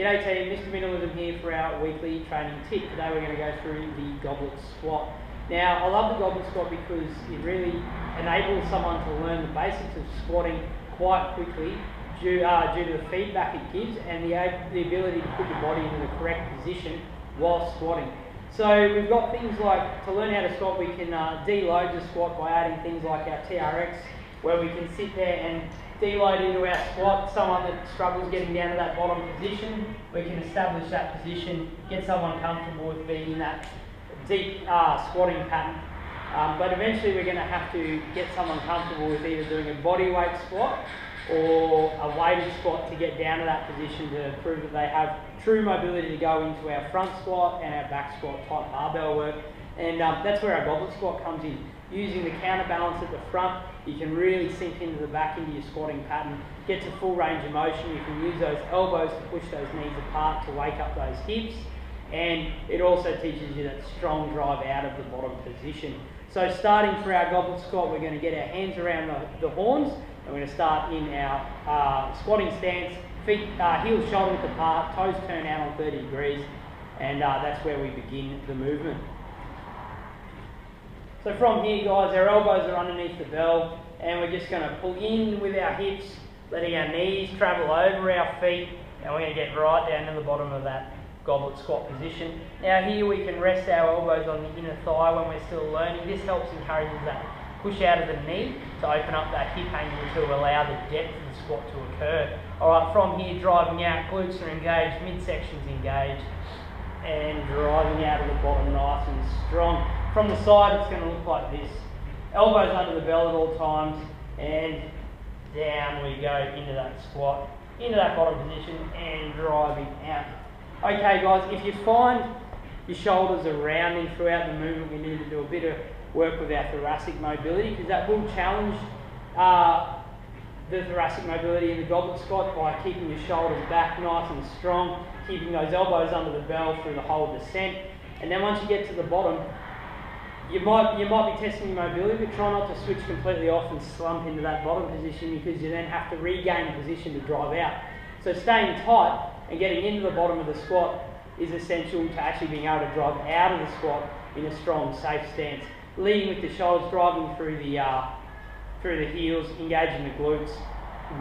G'day team, Mr. Minimalism here for our weekly training tip. Today we're going to go through the goblet squat. Now I love the goblet squat because it really enables someone to learn the basics of squatting quite quickly due to the feedback it gives and the ability to put your body in the correct position while squatting. So we've got things like, to learn how to squat, we can deload the squat by adding things like our TRX, where we can sit there and deload into our squat. Someone that struggles getting down to that bottom position, we can establish that position, get someone comfortable with being in that deep squatting pattern. But eventually we're going to have to get someone comfortable with either doing a body weight squat or a weighted squat to get down to that position to prove that they have true mobility to go into our front squat and our back squat type barbell work. And that's where our goblet squat comes in. Using the counterbalance at the front, you can really sink into the back into your squatting pattern, get to full range of motion. You can use those elbows to push those knees apart to wake up those hips, and it also teaches you that strong drive out of the bottom position. So starting for our goblet squat, we're going to get our hands around the horns, and we're going to start in our squatting stance, feet heels shoulder width apart, toes turn out on 30 degrees, and that's where we begin the movement. So from here, guys, our elbows are underneath the bell, and we're just going to pull in with our hips, letting our knees travel over our feet, and we're going to get right down to the bottom of that goblet squat position. Now here we can rest our elbows on the inner thigh when we're still learning. This helps encourage that push out of the knee to open up that hip angle to allow the depth of the squat to occur. Alright, from here, driving out, glutes are engaged, midsection's engaged, and driving out of the bottom nice and strong. From the side, it's going to look like this. Elbows under the bell at all times, and down we go into that squat, into that bottom position, and driving out. Okay guys, if you find your shoulders are rounding throughout the movement, we need to do a bit of work with our thoracic mobility, because that will challenge the thoracic mobility in the goblet squat by keeping your shoulders back nice and strong, keeping those elbows under the bell through the whole descent. And then once you get to the bottom, you might be testing your mobility, but try not to switch completely off and slump into that bottom position, because you then have to regain position to drive out. So staying tight and getting into the bottom of the squat is essential to actually being able to drive out of the squat in a strong, safe stance. Leading with the shoulders, driving through the heels, engaging the glutes,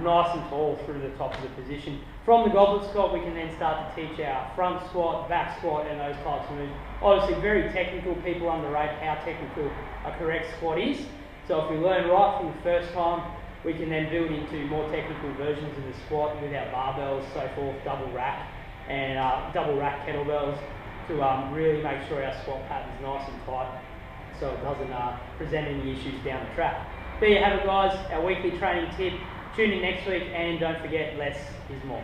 nice and tall through the top of the position. From the goblet squat, we can then start to teach our front squat, back squat, and those types of moves. Obviously, very technical. People underrate how technical a correct squat is. So if we learn right from the first time, we can then build into more technical versions of the squat with our barbells, so forth, double rack kettlebells, to really make sure our squat pattern's nice and tight, so it doesn't present any issues down the track. There you have it, guys, our weekly training tip. Tune in next week, and don't forget, less is more.